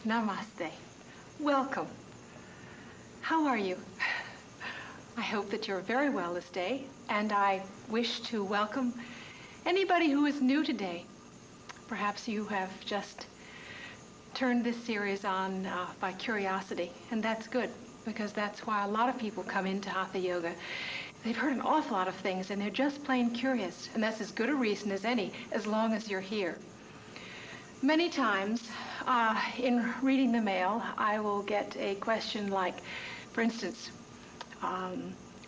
Namaste. Welcome. How are you? I hope that you're very well this day, and I wish to welcome anybody who is new today. Perhaps you have just turned this series on by curiosity, and that's good, because that's why a lot of people come into Hatha Yoga. They've heard an awful lot of things, and they're just plain curious, and that's as good a reason as any, as long as you're here. Many times, in reading the mail, I will get a question like, for instance,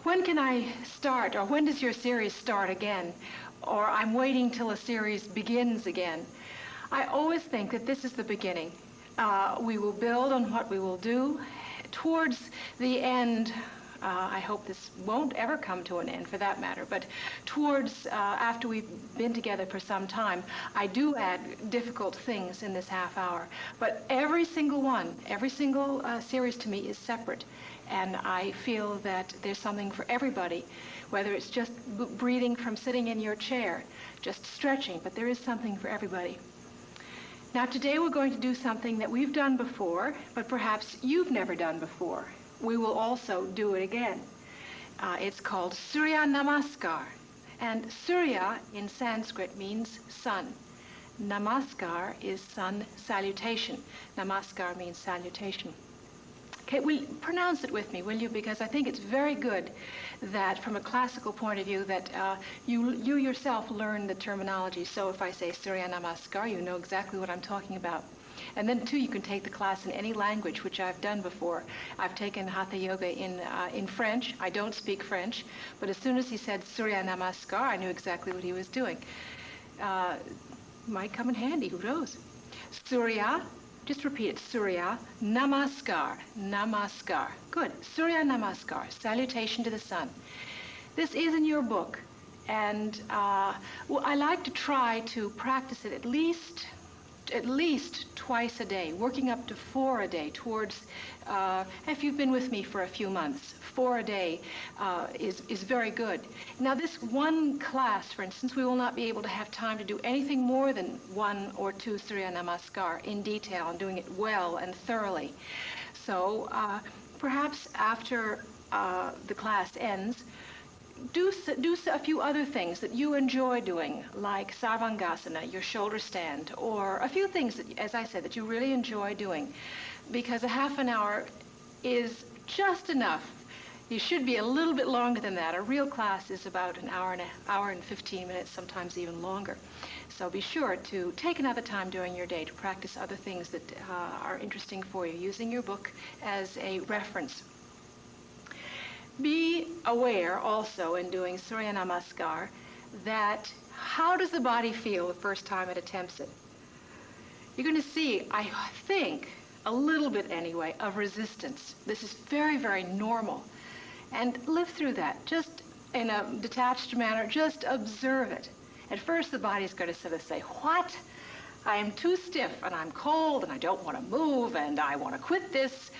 when can I start, or when does your series start again? Or I'm waiting till a series begins again. I always think that this is the beginning. We will build on what we will do. Towards the end, I hope this won't ever come to an end for that matter, but towards after we've been together for some time, I do add difficult things in this half hour. But every single one, every single series to me is separate, and I feel that there's something for everybody, whether it's just breathing from sitting in your chair, just stretching, but there is something for everybody. Now today we're going to do something that we've done before, but perhaps you've never done before. We will also do it again. It's called Surya Namaskar. And Surya in Sanskrit means sun. Namaskar is sun salutation. Namaskar means salutation. Okay, pronounce it with me, will you? Because I think it's very good that from a classical point of view that you yourself learn the terminology. So if I say Surya Namaskar, you know exactly what I'm talking about. And then, too, you can take the class in any language, which I've done before. I've taken Hatha Yoga in French. I don't speak French, but as soon as he said Surya Namaskar, I knew exactly what he was doing. Might come in handy, who knows? Surya, just repeat it, Surya Namaskar, Namaskar. Good, Surya Namaskar, salutation to the sun. This is in your book, and well, I like to try to practice it at least twice a day, working up to 4 a day towards, if you've been with me for a few months, 4 a day is very good. Now this one class, for instance, we will not be able to have time to do anything more than 1 or 2 Surya Namaskar in detail and doing it well and thoroughly. So perhaps after the class ends, do a few other things that you enjoy doing, like Sarvangasana, your shoulder stand, or a few things that, as I said, that you really enjoy doing, because a half an hour is just enough. You should be a little bit longer than that. A real class is about an hour and 15 minutes, sometimes even longer. So be sure to take another time during your day to practice other things that are interesting for you, using your book as a reference. Be aware also in doing Surya Namaskar that how does the body feel the first time it attempts it? You're going to see, I think, a little bit anyway, of resistance. This is very, very normal. And live through that, just in a detached manner, just observe it. At first the body's going to sort of say, what? I am too stiff, and I'm cold, and I don't want to move, and I want to quit this.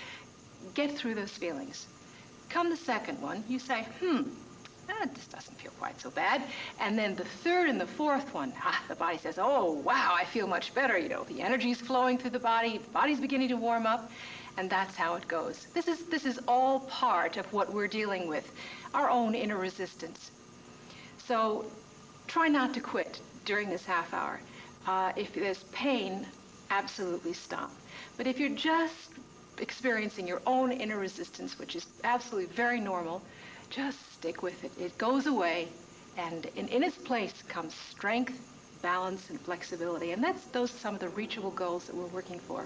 Get through those feelings. Come the second one, you say, this doesn't feel quite so bad. And then the third and the fourth one, the body says, oh, wow, I feel much better. You know, the energy's flowing through the body's beginning to warm up, and that's how it goes. This is all part of what we're dealing with, our own inner resistance. So try not to quit during this half hour. If there's pain, absolutely stop. But if you're just experiencing your own inner resistance, which is absolutely very normal, just stick with it. It goes away, and in its place comes strength, balance, and flexibility. And those are some of the reachable goals that we're working for.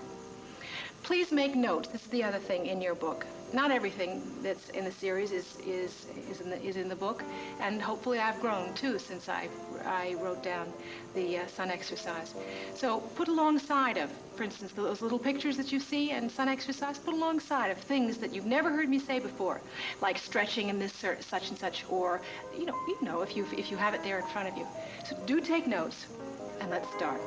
Please make note. This is the other thing in your book. Not everything that's in the series is in the book, and hopefully I've grown too since I wrote down the sun exercise. So put alongside of, for instance, those little pictures that you see in sun exercise, put alongside of things that you've never heard me say before, like stretching in this such and such, or you know if you have it there in front of you. So do take notes, and let's start.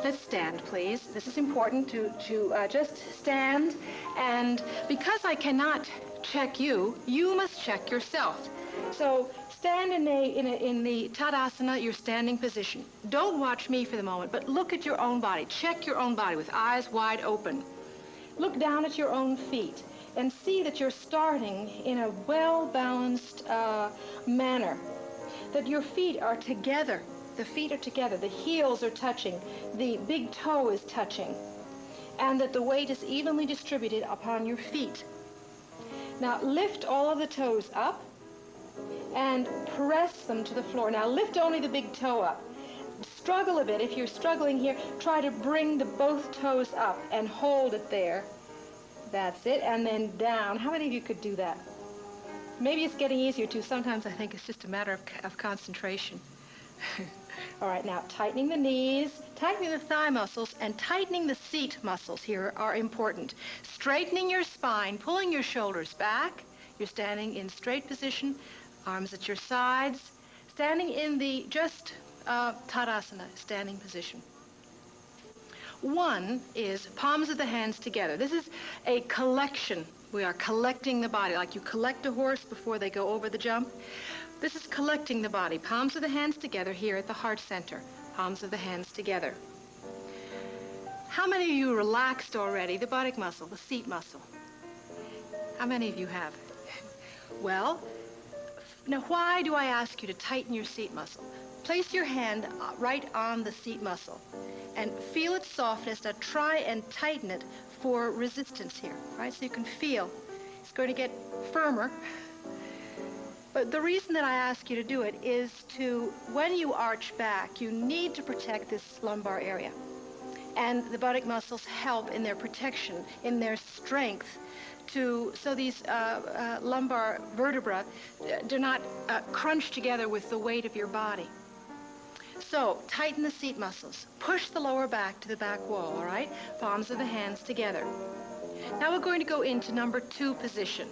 Let's stand, please. This is important to just stand, and because I cannot check you, you must check yourself. So stand in the Tadasana, your standing position. Don't watch me for the moment, but look at your own body. Check your own body with eyes wide open. Look down at your own feet and see that you're starting in a well-balanced manner, that your feet are together. The feet are together, the heels are touching, the big toe is touching, and that the weight is evenly distributed upon your feet. Now lift all of the toes up and press them to the floor. Now lift only the big toe up. Struggle a bit. If you're struggling here, try to bring the both toes up and hold it there. That's it. And then down. How many of you could do that? Maybe it's getting easier too. Sometimes I think it's just a matter of concentration. All right, now tightening the knees, tightening the thigh muscles, and tightening the seat muscles here are important. Straightening your spine, pulling your shoulders back. You're standing in straight position, arms at your sides, standing in the just Tadasana, standing position. One is palms of the hands together. This is a collection. We are collecting the body, like you collect a horse before they go over the jump. This is collecting the body. Palms of the hands together here at the heart center. Palms of the hands together. How many of you relaxed already the buttock muscle, the seat muscle? How many of you have? Well, now why do I ask you to tighten your seat muscle? Place your hand right on the seat muscle and feel its softness. Now try and tighten it for resistance here, right? So you can feel it's going to get firmer. But the reason that I ask you to do it is to, when you arch back, you need to protect this lumbar area. And the buttock muscles help in their protection, in their strength, so these lumbar vertebrae do not crunch together with the weight of your body. So tighten the seat muscles. Push the lower back to the back wall, all right? Palms of the hands together. Now we're going to go into number 2 position.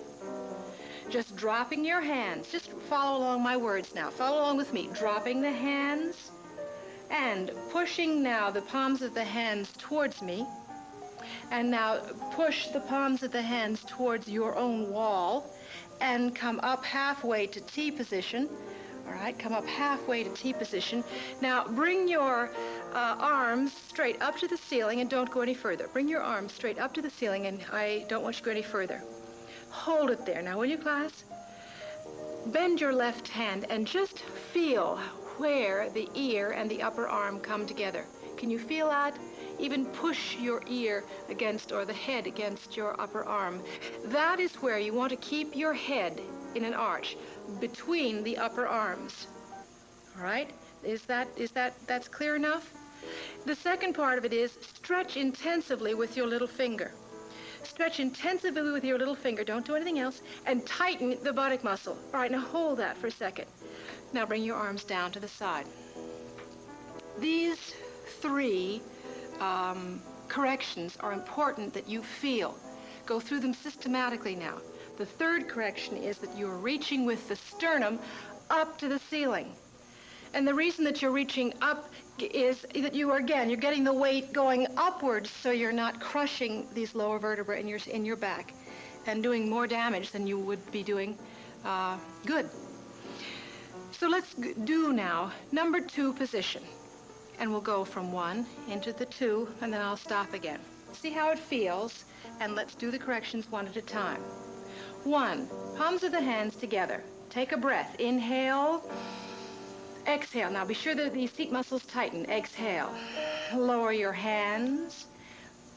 Just dropping your hands. Just follow along my words now. Follow along with me. Dropping the hands and pushing now the palms of the hands towards me. And now push the palms of the hands towards your own wall and come up halfway to T position. All right, come up halfway to T position. Now bring your arms straight up to the ceiling and don't go any further. Bring your arms straight up to the ceiling, and I don't want you to go any further. Hold it there. Now, will you, class? Bend your left hand and just feel where the ear and the upper arm come together. Can you feel that? Even push your ear against, or the head against your upper arm. That is where you want to keep your head in an arch between the upper arms. All right? That's clear enough? The second part of it is stretch intensively with your little finger. Stretch intensively with your little finger, don't do anything else, and tighten the buttock muscle. All right, now hold that for a second. Now bring your arms down to the side. These 3 corrections are important that you feel. Go through them systematically now. The third correction is that you're reaching with the sternum up to the ceiling. And the reason that you're reaching up is that you're getting the weight going upwards, so you're not crushing these lower vertebrae in your back and doing more damage than you would be doing good. So let's do now number 2 position. And we'll go from 1 into the 2, and then I'll stop again. See how it feels, and let's do the corrections one at a time. 1, palms of the hands together. Take a breath. Inhale. Exhale. Now be sure that the seat muscles tighten. Exhale. Lower your hands.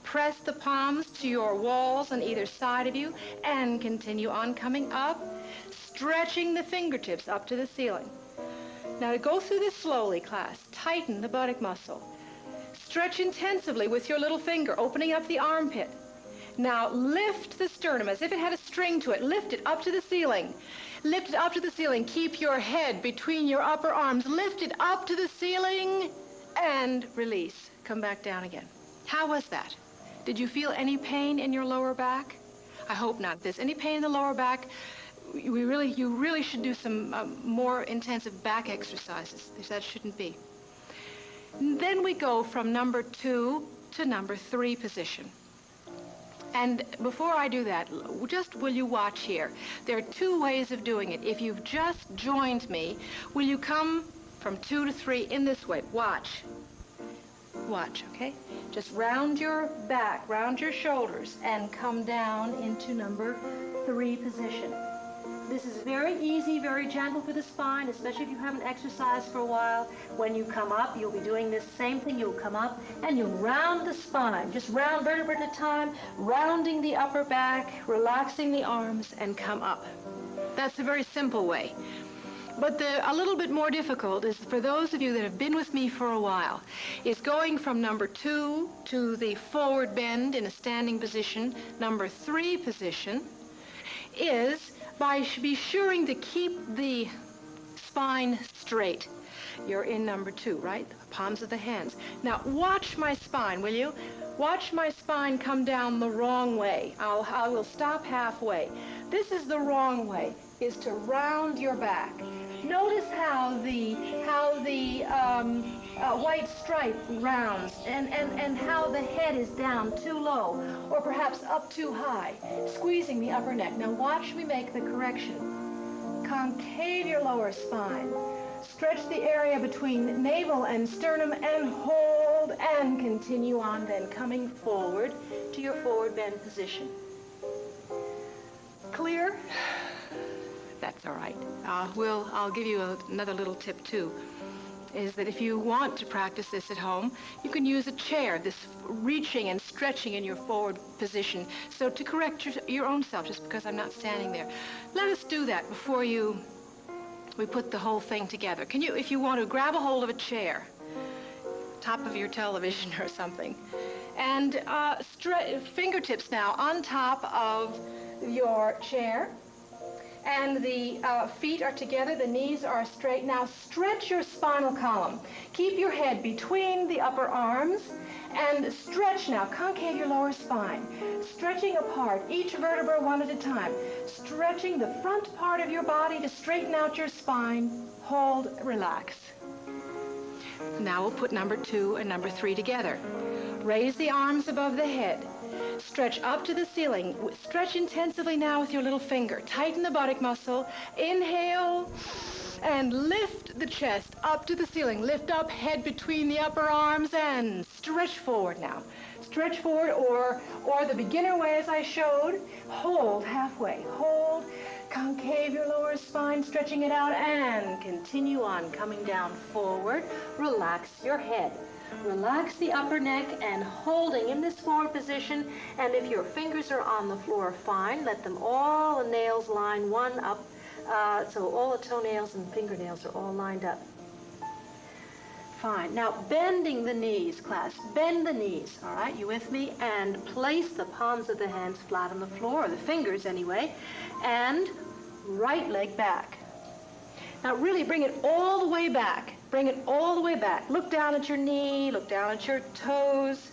Press the palms to your walls on either side of you and continue on coming up, stretching the fingertips up to the ceiling. Now to go through this slowly, class. Tighten the buttock muscle. Stretch intensively with your little finger, opening up the armpit. Now lift the sternum as if it had a string to it. Lift it up to the ceiling. Lift it up to the ceiling. Keep your head between your upper arms. Lift it up to the ceiling and release. Come back down again. How was that? Did you feel any pain in your lower back? I hope not. If there's any pain in the lower back, you really should do some more intensive back exercises. That shouldn't be. Then we go from number 2 to number 3 position. And before I do that, just will you watch here? There are two ways of doing it. If you've just joined me, will you come from 2 to 3 in this way? Watch. Watch, okay? Just round your back, round your shoulders, and come down into number 3 position. This is very easy, very gentle for the spine, especially if you haven't exercised for a while. When you come up, you'll be doing this same thing. You'll come up and you'll round the spine, just round vertebra at a time, rounding the upper back, relaxing the arms, and come up. That's a very simple way. But a little bit more difficult is for those of you that have been with me for a while, is going from number 2 to the forward bend in a standing position, number 3 position, is by be sure to keep the spine straight. You're in number 2, right? The palms of the hands. Now watch my spine, will you? Watch my spine come down the wrong way. I will stop halfway. This is the wrong way, is to round your back. Notice how the white stripe rounds and how the head is down too low or perhaps up too high, squeezing the upper neck. Now watch me make the correction. Concave your lower spine. Stretch the area between navel and sternum and hold and continue on, then coming forward to your forward bend position. Clear? That's all right. I'll give you another little tip too, is that if you want to practice this at home, you can use a chair, this reaching and stretching in your forward position. So to correct your own self, just because I'm not standing there, let us do that before we put the whole thing together. Can you, if you want to, grab a hold of a chair, top of your television or something, and fingertips now on top of your chair. And the feet are together, the knees are straight. Now stretch your spinal column. Keep your head between the upper arms and stretch now. Concave your lower spine. Stretching apart, each vertebra one at a time. Stretching the front part of your body to straighten out your spine. Hold, relax. Now we'll put number 2 and number 3 together. Raise the arms above the head. Stretch up to the ceiling. Stretch intensively now with your little finger. Tighten the buttock muscle. Inhale and lift the chest up to the ceiling. Lift up, head between the upper arms and stretch forward now. Stretch forward or the beginner way as I showed. Hold halfway. Hold. Concave your lower spine, stretching it out, and continue on coming down forward. Relax your head. Relax the upper neck and holding in this forward position. And if your fingers are on the floor, fine. Let them all, the nails line one up. So all the toenails and fingernails are all lined up. Fine. Now bending the knees, class. Bend the knees, all right? You with me? And place the palms of the hands flat on the floor, or the fingers anyway. And right leg back. Now really bring it all the way back. Bring it all the way back. Look down at your knee, look down at your toes.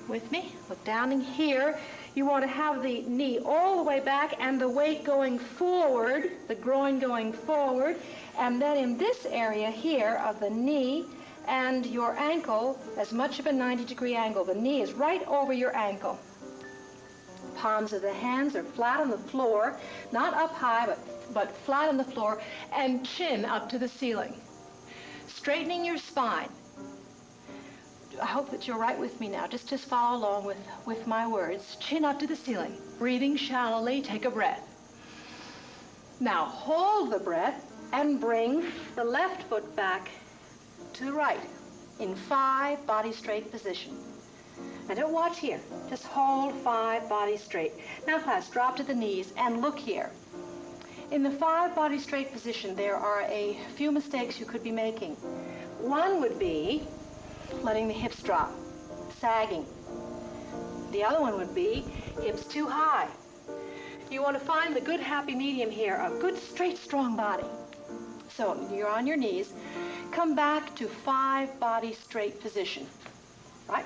With me? Look down in here. You want to have the knee all the way back and the weight going forward, the groin going forward, and then in this area here of the knee and your ankle, as much of a 90-degree angle. The knee is right over your ankle. Palms of the hands are flat on the floor, not up high, but flat on the floor, and chin up to the ceiling. Straightening your spine. I hope that you're right with me now. Just follow along with my words. Chin up to the ceiling. Breathing shallowly. Take a breath. Now hold the breath and bring the left foot back to the right in 5 body straight position. Now don't watch here. Just hold 5 body straight. Now class, drop to the knees and look here. In the 5 body straight position, there are a few mistakes you could be making. One would be letting the hips drop, sagging. The other one would be hips too high. You want to find the good happy medium here, a good straight strong body. So you're on your knees. Come back to 5 body straight position, right?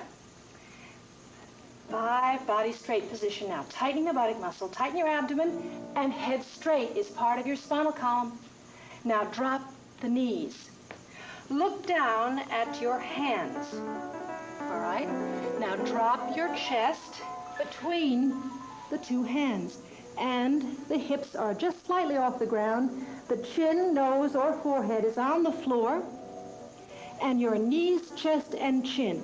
5 body straight position now. Tightening the buttock muscle, tighten your abdomen, and head straight is part of your spinal column. Now drop the knees. Look down at your hands. All right? Now drop your chest between the two hands. And the hips are just slightly off the ground. The chin, nose, or forehead is on the floor. And your knees, chest, and chin.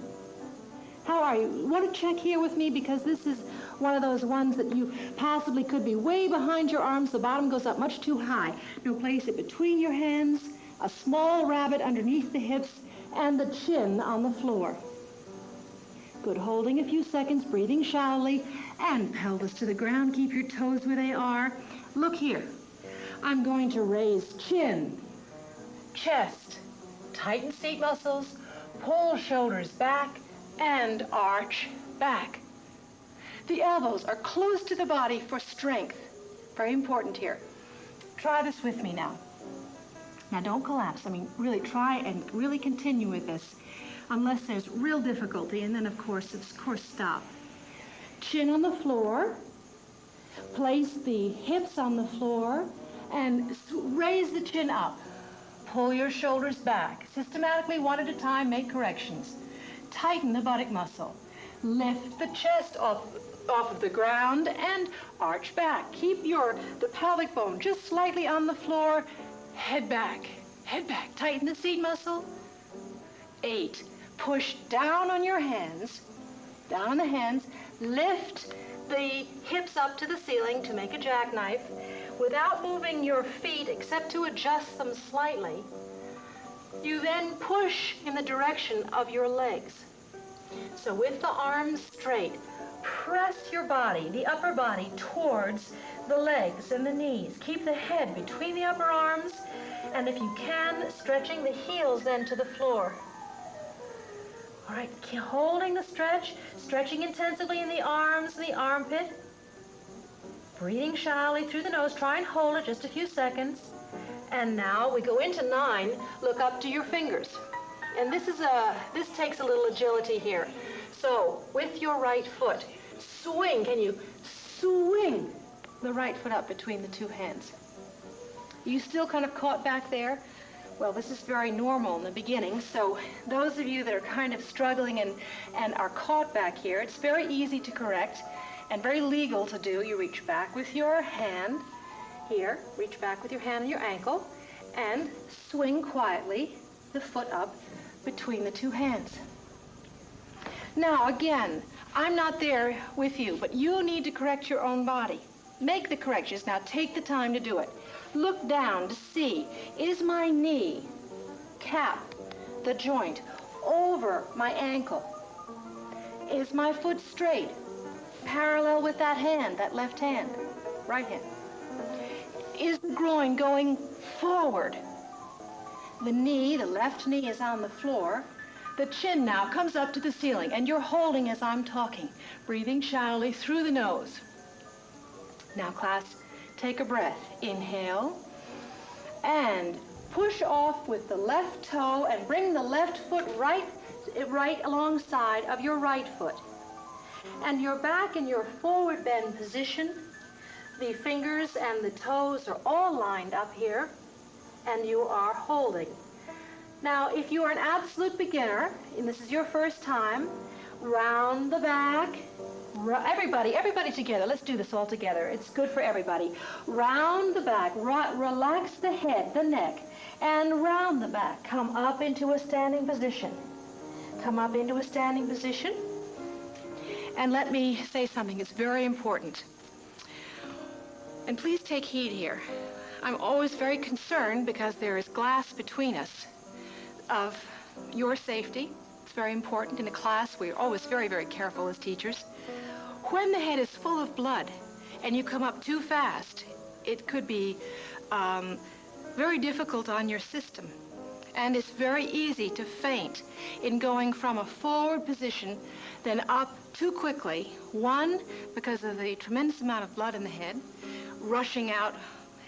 How are you? You want to check here with me, because this is one of those ones that you possibly could be way behind your arms. The bottom goes up much too high. Now place it between your hands, a small rabbit underneath the hips, and the chin on the floor. Good. Holding a few seconds, breathing shallowly, and pelvis to the ground. Keep your toes where they are. Look here. I'm going to raise chin, chest, tighten seat muscles, pull shoulders back, and arch back. The elbows are close to the body for strength. Very important here. Try this with me now. Now don't collapse. I mean, really try and really continue with this, unless there's real difficulty, and then of course stop. Chin on the floor. Place the hips on the floor and raise the chin up. Pull your shoulders back. Systematically, one at a time, make corrections. Tighten the buttock muscle. Lift the chest off of the ground and arch back. Keep the pelvic bone just slightly on the floor. Head back, head back. Tighten the seat muscle. 8. Push down on your hands, down on the hands. Lift the hips up to the ceiling to make a jackknife without moving your feet except to adjust them slightly. You then push in the direction of your legs. So with the arms straight, press your body, the upper body, towards the legs and the knees. Keep the head between the upper arms, and if you can, stretching the heels then to the floor. All right, holding the stretch, stretching intensively in the arms and the armpit. Breathing shallowly through the nose. Try and hold it just a few seconds. And now we go into 9. Look up to your fingers. And this takes a little agility here. So with your right foot, swing. Can you swing the right foot up between the two hands? You still kind of caught back there? Well, this is very normal in the beginning, so those of you that are kind of struggling and are caught back here, it's very easy to correct and very legal to do. You reach back with your hand here, reach back with your hand on your ankle, and swing quietly the foot up between the two hands. Now, again, I'm not there with you, but you need to correct your own body. Make the corrections. Now, take the time to do it. Look down to see, is my knee, cap, the joint, over my ankle? Is my foot straight, parallel with that hand, that left hand, right hand? Is the groin going forward? The knee, the left knee, is on the floor. The chin now comes up to the ceiling, and you're holding as I'm talking, breathing shallowly through the nose. Now, class, take a breath. Inhale, and push off with the left toe and bring the left foot right alongside of your right foot. And you're back in your forward bend position. The fingers and the toes are all lined up here, and you are holding. Now, if you are an absolute beginner, and this is your first time, round the back. Everybody together. Let's do this all together. It's good for everybody. Round the back. Relax the head, the neck, and round the back. Come up into a standing position. Come up into a standing position. And let me say something. It's very important. And please take heed here. I'm always very concerned, because there is glass between us, of your safety. It's very important. In a class, we're always very, very careful as teachers. When the head is full of blood and you come up too fast, it could be very difficult on your system. And it's very easy to faint in going from a forward position, then up too quickly. 1, because of the tremendous amount of blood in the head, rushing out,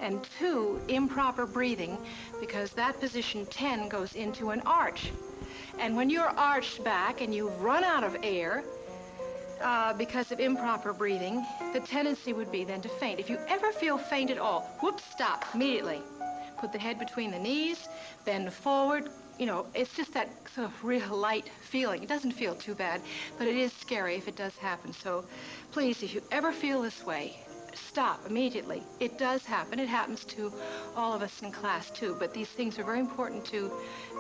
and 2, improper breathing, because that position 10 goes into an arch. And when you're arched back and you run out of air, because of improper breathing, the tendency would be then to faint. If you ever feel faint at all, whoops, stop immediately. Put the head between the knees, bend forward, it's just that sort of real light feeling. It doesn't feel too bad, but it is scary if it does happen. So please, if you ever feel this way, stop immediately. It does happen. It happens to all of us in class too, but these things are very important to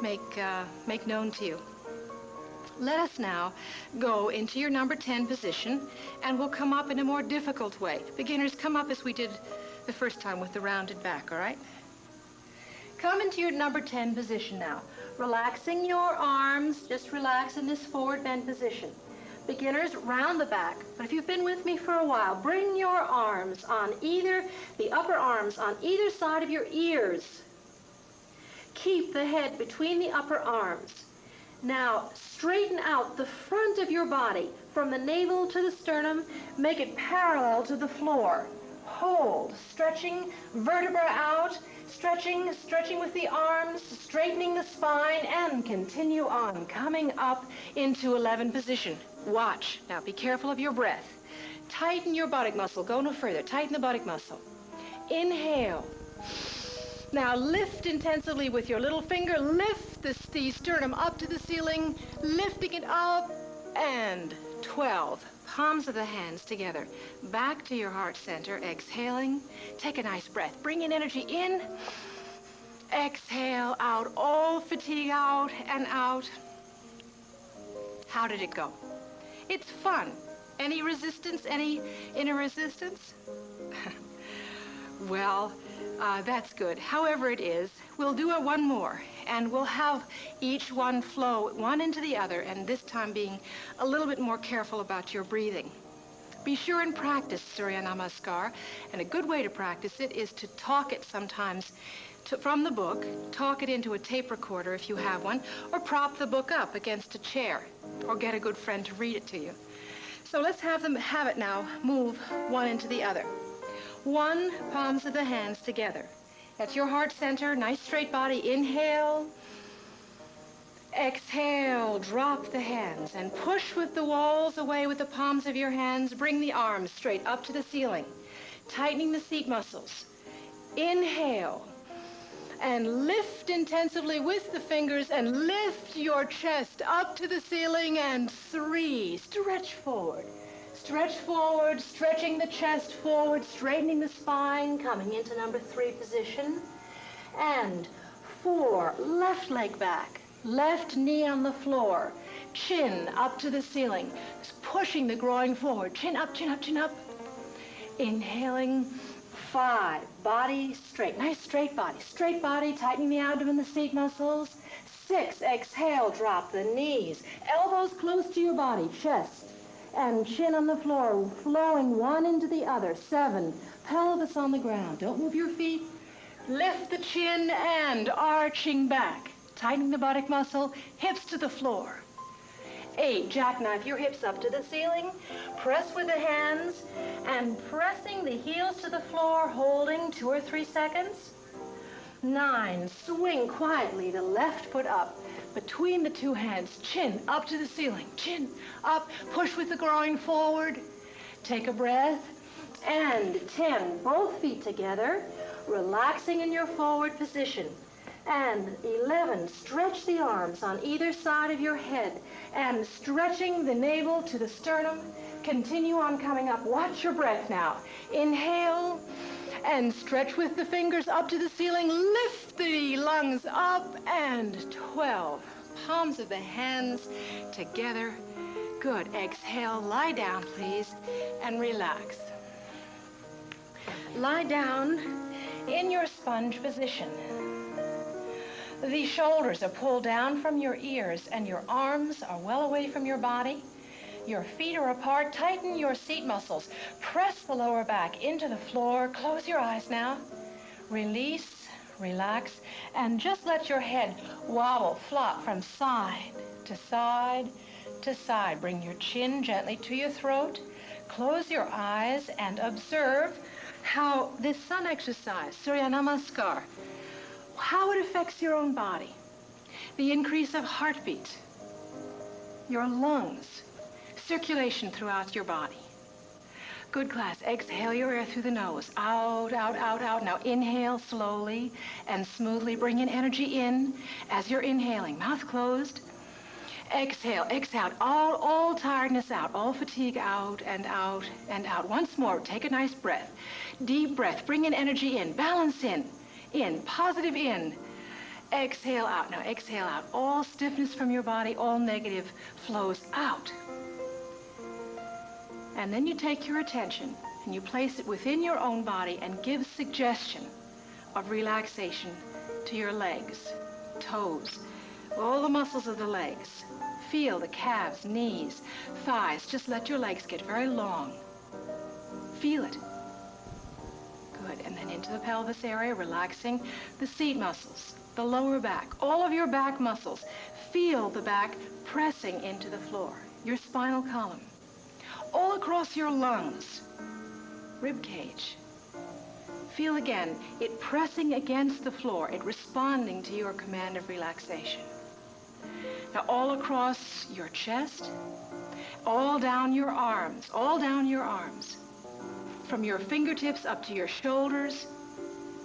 make known to you. Let us now go into your number 10 position, and we'll come up in a more difficult way. Beginners, come up as we did the first time with the rounded back, all right? Come into your number 10 position now. Relaxing your arms, just relax in this forward bend position. Beginners, round the back. But if you've been with me for a while, bring your arms on the upper arms on either side of your ears. Keep the head between the upper arms. Now, straighten out the front of your body from the navel to the sternum. Make it parallel to the floor. Hold, stretching vertebra out, stretching with the arms, straightening the spine, and continue on, coming up into 11 position. Watch. Now, be careful of your breath. Tighten your buttock muscle. Go no further. Tighten the buttock muscle. Inhale. Now lift intensively with your little finger. Lift the sternum up to the ceiling, lifting it up, and 12. Palms of the hands together. Back to your heart center, exhaling. Take a nice breath. Bring in energy in. Exhale out. All fatigue out and out. How did it go? It's fun. Any resistance? Any inner resistance? Well, that's good. However it is, we'll do it one more, and we'll have each one flow one into the other, and this time being a little bit more careful about your breathing. Be sure and practice Surya Namaskar, and a good way to practice it is to talk it sometimes from the book, talk it into a tape recorder if you have one, or prop the book up against a chair, or get a good friend to read it to you. So let's have it now move one into the other. One, palms of the hands together. At your heart center, nice straight body. Inhale. Exhale, drop the hands and push with the walls away with the palms of your hands. Bring the arms straight up to the ceiling, tightening the seat muscles. Inhale. And lift intensively with the fingers and lift your chest up to the ceiling. And 3, stretch forward. Stretch forward, stretching the chest forward, straightening the spine, coming into number 3 position. And 4, left leg back, left knee on the floor, chin up to the ceiling, pushing the groin forward, chin up, chin up, chin up. Inhaling. 5, body straight, nice straight body, tightening the abdomen, the seat muscles. 6, exhale, drop the knees, elbows close to your body, chest and chin on the floor, flowing one into the other. 7, pelvis on the ground. Don't move your feet. Lift the chin and arching back, tightening the buttock muscle, hips to the floor. 8, jackknife your hips up to the ceiling. Press with the hands and pressing the heels to the floor, holding 2 or 3 seconds. 9, swing quietly the left foot up between the 2 hands, chin up to the ceiling, chin up, push with the groin forward. Take a breath. And 10, both feet together, relaxing in your forward position. And 11, stretch the arms on either side of your head and stretching the navel to the sternum. Continue on coming up. Watch your breath now. Inhale and stretch with the fingers up to the ceiling. Lift the lungs up, and 12. Palms of the hands together. Good. Exhale. Lie down, please, and relax. Lie down in your sponge position. The shoulders are pulled down from your ears and your arms are well away from your body. Your feet are apart. Tighten your seat muscles. Press the lower back into the floor. Close your eyes now. Release, relax, and just let your head wobble, flop from side to side to side. Bring your chin gently to your throat. Close your eyes and observe how this sun exercise, Surya Namaskar, how it affects your own body. The increase of heartbeat, your lungs, circulation throughout your body. Good, class. Exhale your air through the nose. Out, out, out, out. Now inhale slowly and smoothly. Bring in energy in as you're inhaling. Mouth closed. Exhale, exhale. All tiredness out. All fatigue out and out and out. Once more, take a nice breath. Deep breath. Bring in energy in. Balance in. In. Positive in. Exhale out. Now exhale out. All stiffness from your body, all negative flows out. And then you take your attention and you place it within your own body and give suggestion of relaxation to your legs, toes, all the muscles of the legs. Feel the calves, knees, thighs. Just let your legs get very long. Feel it. Good. And then into the pelvis area, relaxing the seat muscles, the lower back, all of your back muscles. Feel the back pressing into the floor, your spinal column. All across your lungs, rib cage. Feel again, it pressing against the floor, it responding to your command of relaxation. Now all across your chest, all down your arms, all down your arms. From your fingertips up to your shoulders,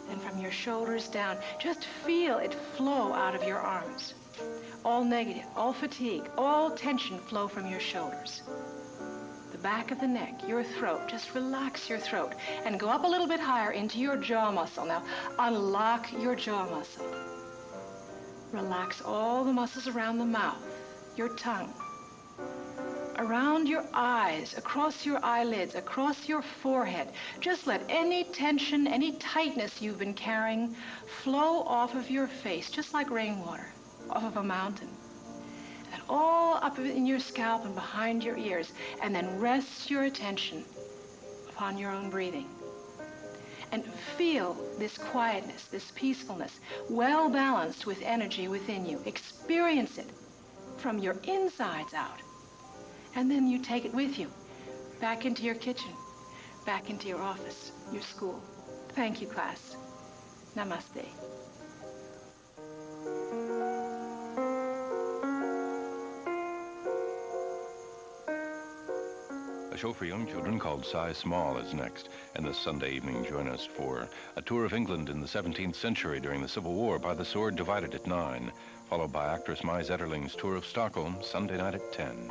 and from your shoulders down. Just feel it flow out of your arms. All negative, all fatigue, all tension flow from your shoulders. Back of the neck, your throat. Just relax your throat and go up a little bit higher into your jaw muscle. Now, unlock your jaw muscle. Relax all the muscles around the mouth, your tongue, around your eyes, across your eyelids, across your forehead. Just let any tension, any tightness you've been carrying flow off of your face, just like rainwater off of a mountain. All up in your scalp and behind your ears, and then rest your attention upon your own breathing. And feel this quietness, this peacefulness, well balanced with energy within you. Experience it from your insides out. And then you take it with you, back into your kitchen, back into your office, your school. Thank you, class. Namaste. A show for young children called Size Small is next, and this Sunday evening join us for a tour of England in the 17th century during the Civil War by the sword divided at 9, followed by actress Mai Zetterling's tour of Stockholm Sunday night at 10.